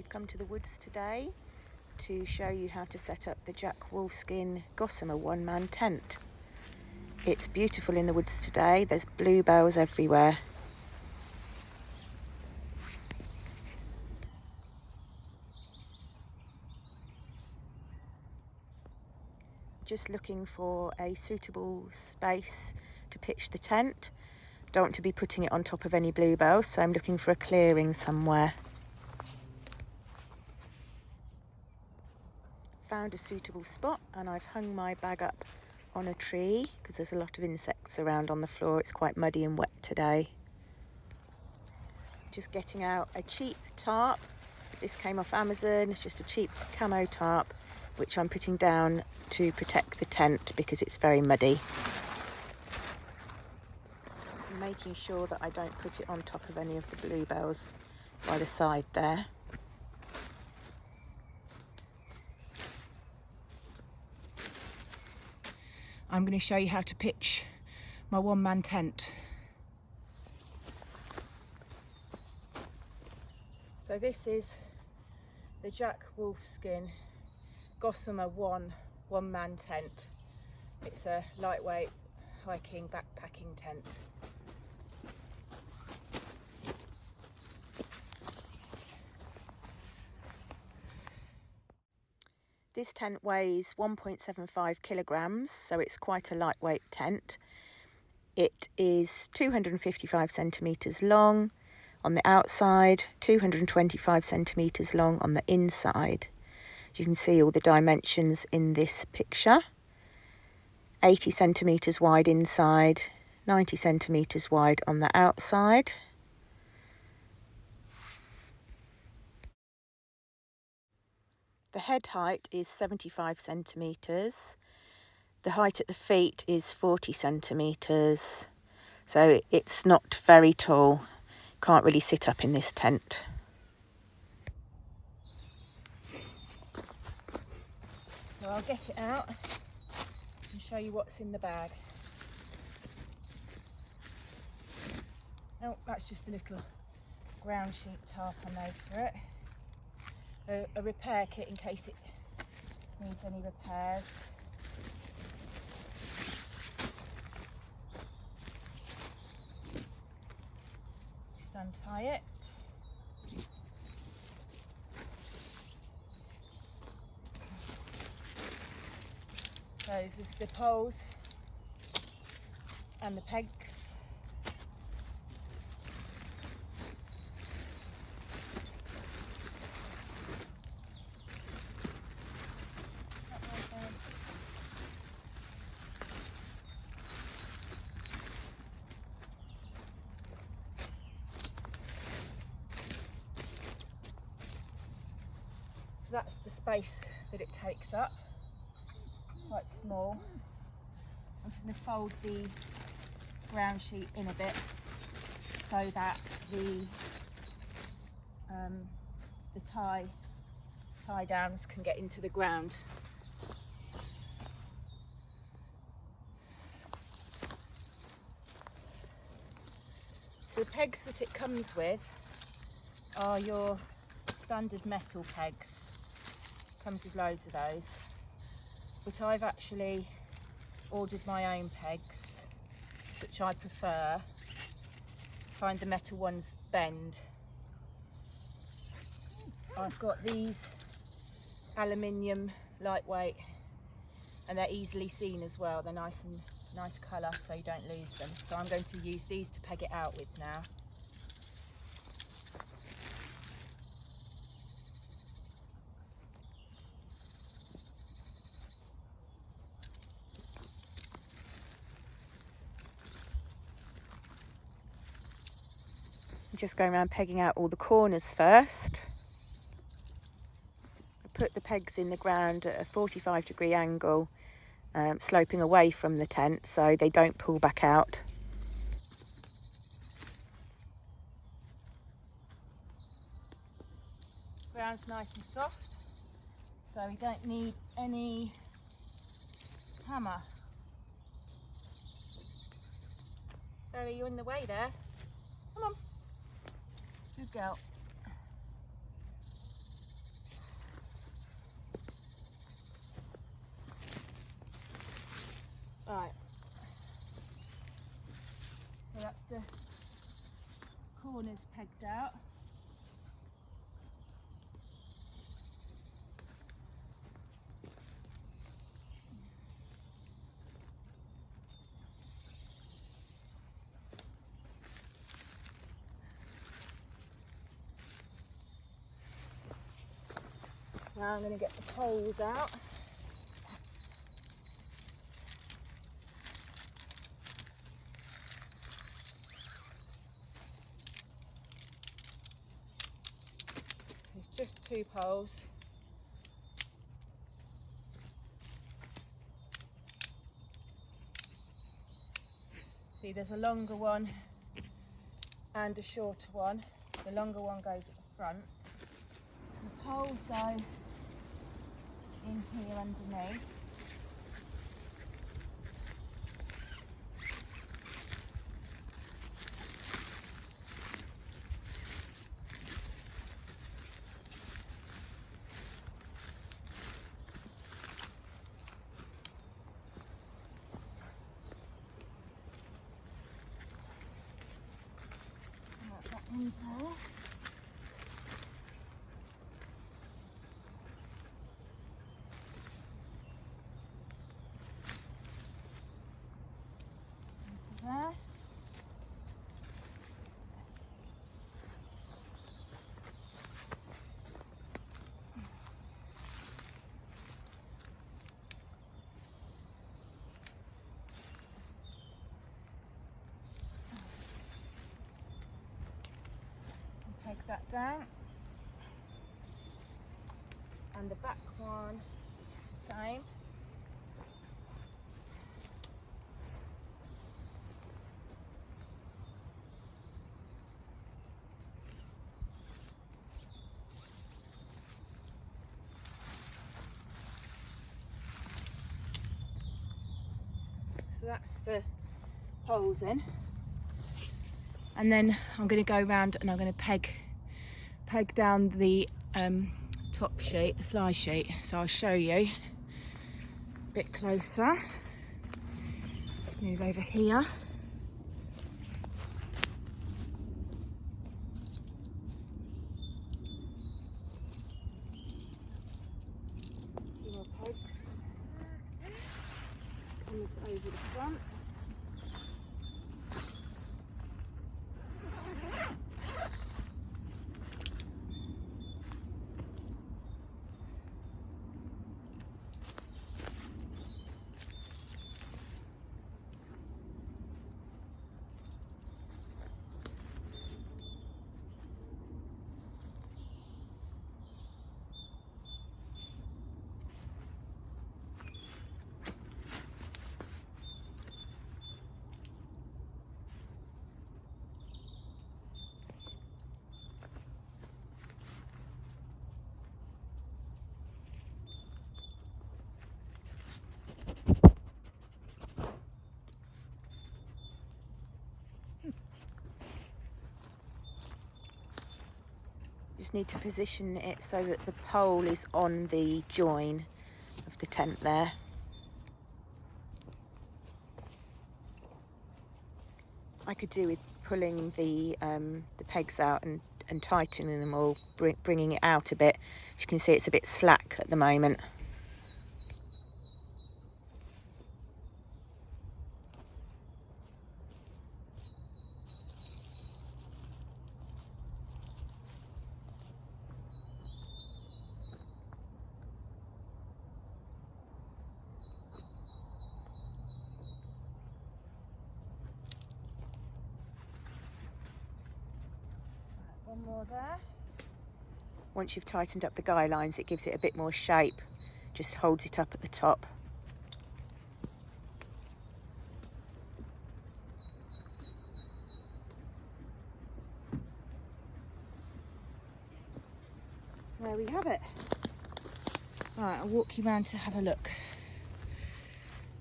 I've come to the woods today to show you how to set up the Jack Wolfskin Gossamer one-man tent. It's beautiful in the woods today. There's bluebells everywhere. Just looking for a suitable space to pitch the tent. Don't want to be putting it on top of any bluebells, so I'm looking for a clearing somewhere. Found a suitable spot and I've hung my bag up on a tree because there's a lot of insects around on the floor. It's quite muddy and wet today. Just getting out a cheap tarp. This came off Amazon. It's just a cheap camo tarp which I'm putting down to protect the tent because it's very muddy. Making sure that I don't put it on top of any of the bluebells by the side there. I'm going to show you how to pitch my one-man tent. So this is the Jack Wolfskin Gossamer one-man tent. It's a lightweight hiking backpacking tent. This tent weighs 1.75 kilograms, so it's quite a lightweight tent. It is 255 centimetres long on the outside, 225 centimetres long on the inside. You can see all the dimensions in this picture. 80 centimetres wide inside, 90 centimetres wide on the outside. The head height is 75 centimetres. The height at the feet is 40 centimetres. So it's not very tall. Can't really sit up in this tent. So I'll get it out and show you what's in the bag. Oh, that's just the little ground sheet tarp I made for it. A repair kit in case it needs any repairs. Just untie it. So this is the poles and the pegs. So that's the space that it takes up, quite small. I'm just going to fold the ground sheet in a bit so that the tie downs can get into the ground. So the pegs that it comes with are your standard metal pegs. Comes with loads of those, but I've actually ordered my own pegs, which I prefer. Find the metal ones bend. I've got these aluminium lightweight, and they're easily seen as well. They're nice colour, so you don't lose them. So I'm going to use these to peg it out with now. Just going around pegging out all the corners first. I put the pegs in the ground at a 45-degree angle, sloping away from the tent so they don't pull back out. Ground's nice and soft, so we don't need any hammer. Zoe, you're in the way there. Come on. Good girl. Right. So that's the corners pegged out. Now I'm going to get the poles out. It's just 2 poles. See, there's a longer one and a shorter one. The longer one goes at the front. The poles go in here underneath. That's that in there. There. Take that down, and the back one, same. So that's the holes in, and then I'm going to go around and I'm going to peg down the top sheet, the fly sheet. So I'll show you a bit closer. Move over here. A few more pegs. Comes over the front. Just need to position it so that the pole is on the join of the tent there. I could do with pulling the pegs out and tightening them all, bringing it out a bit. As you can see, it's a bit slack at the moment. One more there. Once you've tightened up the guy lines, it gives it a bit more shape, just holds it up at the top. There we have it. Right, I'll walk you around to have a look.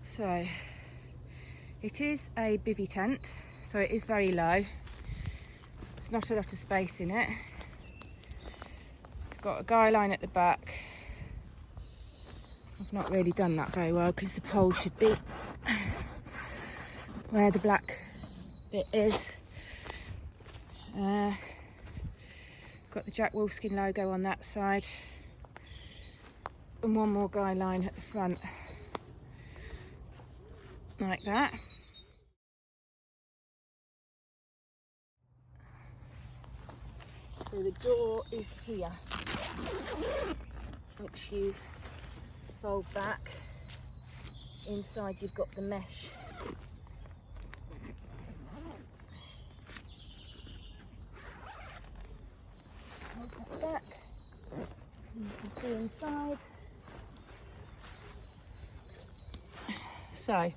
So, it is a bivvy tent, so it is very low. There's not a lot of space in it. It's got a guy line at the back. I've not really done that very well because the pole should be where the black bit is. Got the Jack Wolfskin logo on that side, and one more guy line at the front, like that. So the door is here, which you fold back. Inside you've got the mesh. Fold that back, and you can see inside. So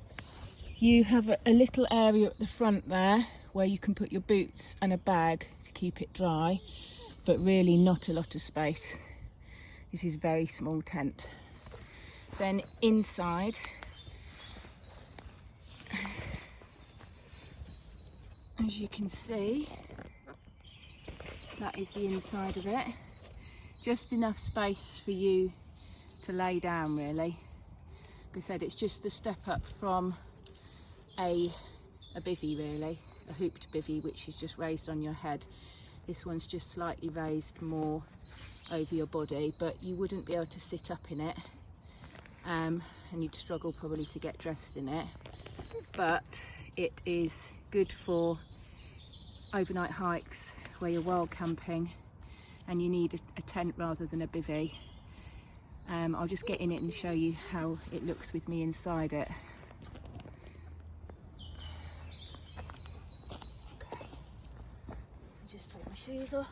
you have a little area at the front there where you can put your boots and a bag to keep it dry, but really not a lot of space. This is a very small tent. Then inside, as you can see, that is the inside of it. Just enough space for you to lay down, really. Like I said, it's just a step up from a bivvy, really, a hooped bivvy, which is just raised on your head. This one's just slightly raised more over your body, but you wouldn't be able to sit up in it, and you'd struggle probably to get dressed in it. But it is good for overnight hikes where you're wild camping and you need a tent rather than a bivvy. I'll just get in it and show you how it looks with me inside it. Okay. Just take my shoes off,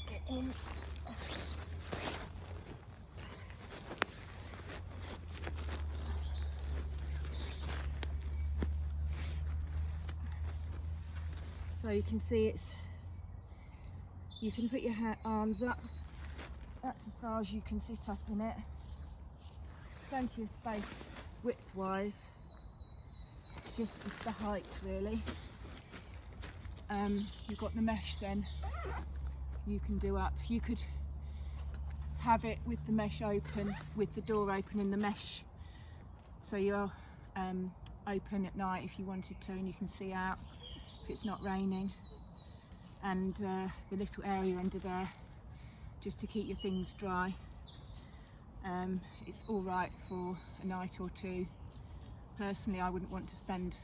get in. So you can see you can put your arms up. That's as far as you can sit up in it. Plenty of space width-wise. It's the height, really. You've got the mesh then. You can do up. You could have it with the mesh open, with the door open and the mesh, so you're open at night if you wanted to, and you can see out if it's not raining. And the little area under there, just to keep your things dry. It's all right for a night or two. Personally, I wouldn't want to spend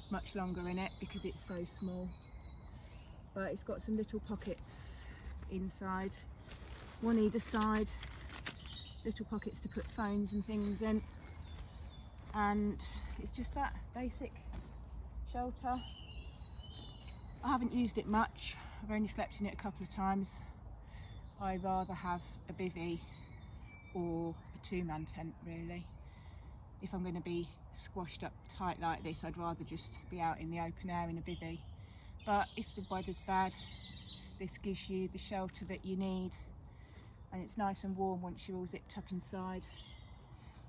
much longer in it because it's so small. But it's got some little pockets inside, one either side, little pockets to put phones and things in. And it's just that basic shelter. I haven't used it much. I've only slept in it a couple of times. I'd rather have a bivvy or a two-man tent, really. If I'm going to be squashed up tight like this, I'd rather just be out in the open air in a bivvy. But if the weather's bad, this gives you the shelter that you need, and it's nice and warm once you're all zipped up inside.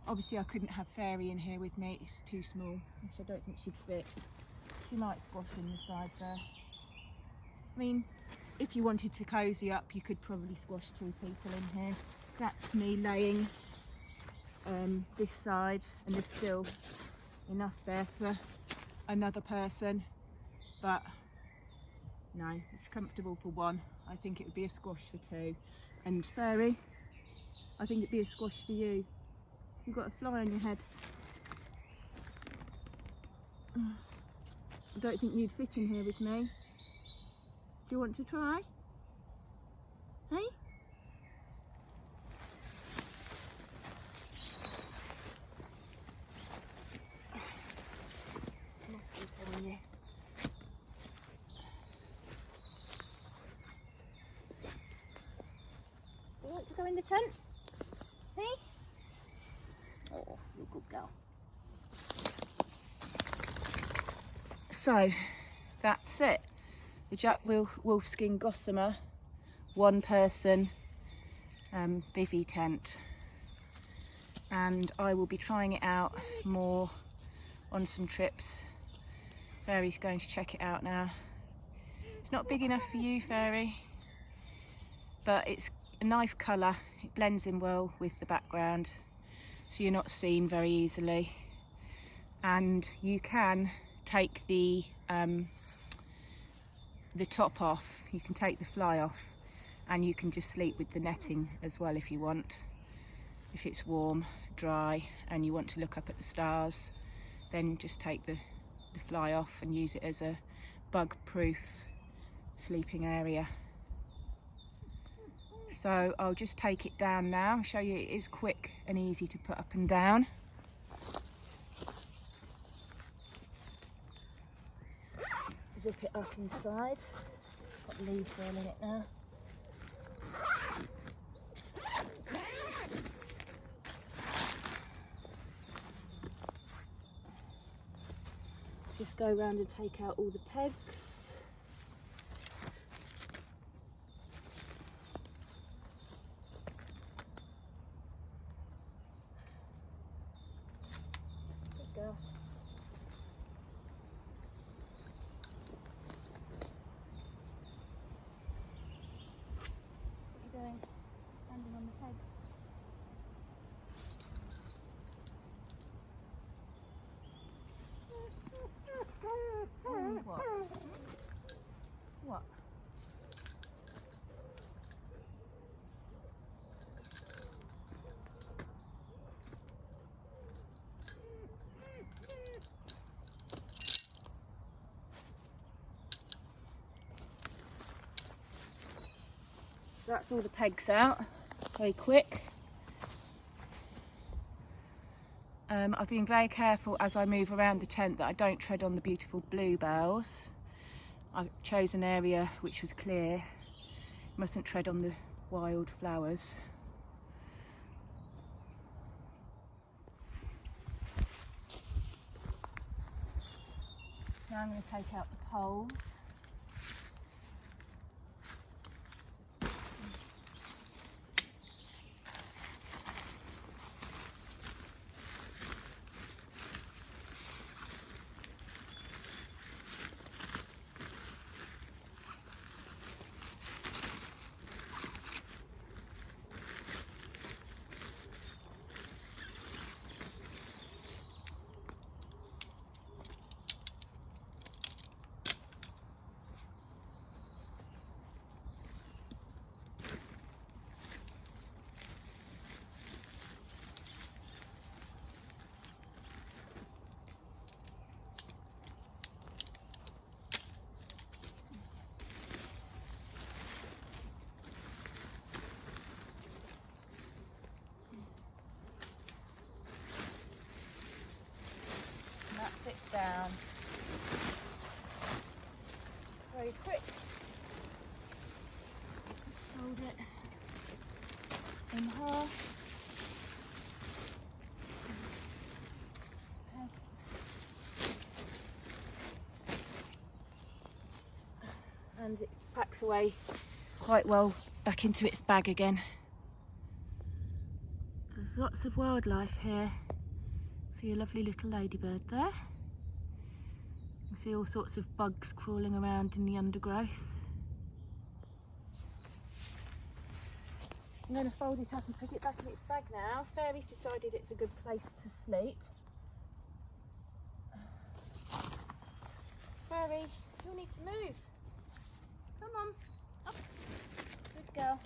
Obviously I couldn't have Fairy in here with me, it's too small, which I don't think she'd fit. She might squash in the side there. I mean, if you wanted to cosy up, you could probably squash two people in here. That's me laying this side, and there's still enough there for another person. But no, it's comfortable for one. I think it would be a squash for two. And Fairy, I think it'd be a squash for you. You've got a fly on your head. I don't think you'd fit in here with me. Do you want to try? Hey? Do you want to go in the tent? Hey? Oh, you're a good girl. So, that's it. The Jack Wolfskin Gossamer, one person bivvy tent. And I will be trying it out more on some trips. Fairy's going to check it out now. It's not big enough for you, Fairy, but it's a nice colour. It blends in well with the background, so you're not seen very easily. and you can take the top off. You can take the fly off, and you can just sleep with the netting as well if you want. If it's warm, dry, and you want to look up at the stars, then just take the fly off and use it as a bug-proof sleeping area. So I'll just take it down now and show you it is quick and easy to put up and down. Zip it up inside. Got leaves all in it now. Just go around and take out all the pegs. Good girl. What are you doing? Standing on the pegs. What? What? That's all the pegs out. Very quick. I've been very careful as I move around the tent that I don't tread on the beautiful bluebells. I chose an area which was clear. Mustn't tread on the wild flowers. Now I'm going to take out the poles. Sit down. Very quick. Just fold it in half. And it packs away quite well back into its bag again. There's lots of wildlife here. See a lovely little ladybird there. You see all sorts of bugs crawling around in the undergrowth. I'm going to fold it up and put it back in its bag now. Fairy's decided it's a good place to sleep. Fairy, you'll need to move. Come on, up. Good girl.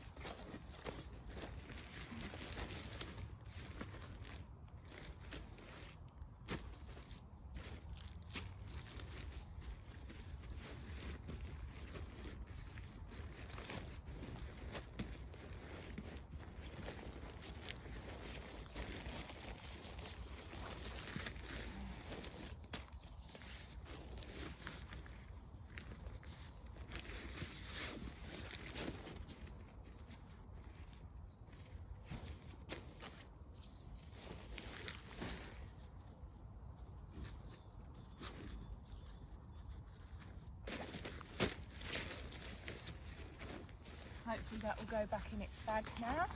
Hopefully that will go back in its bag now.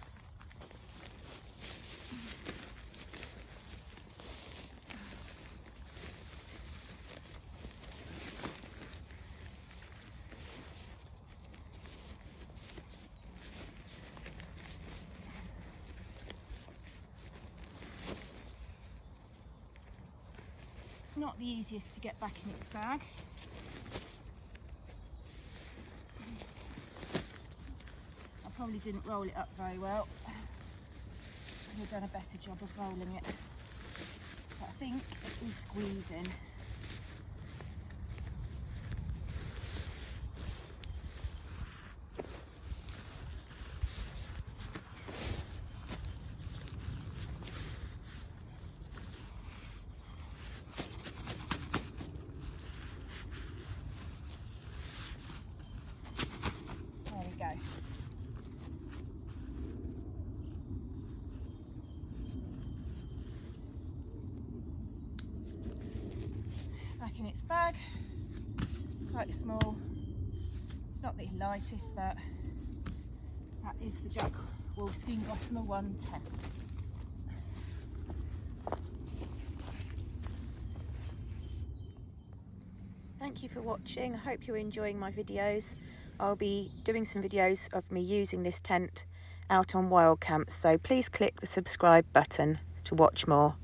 not the easiest to get back in its bag. I probably didn't roll it up very well. I could have done a better job of rolling it. But I think it is squeezing. Back in its bag, quite small. It's not the lightest, but that is the Jack Wolfskin Gossamer 1 tent. Thank you for watching. I hope you're enjoying my videos. I'll be doing some videos of me using this tent out on wild camps, so please click the subscribe button to watch more.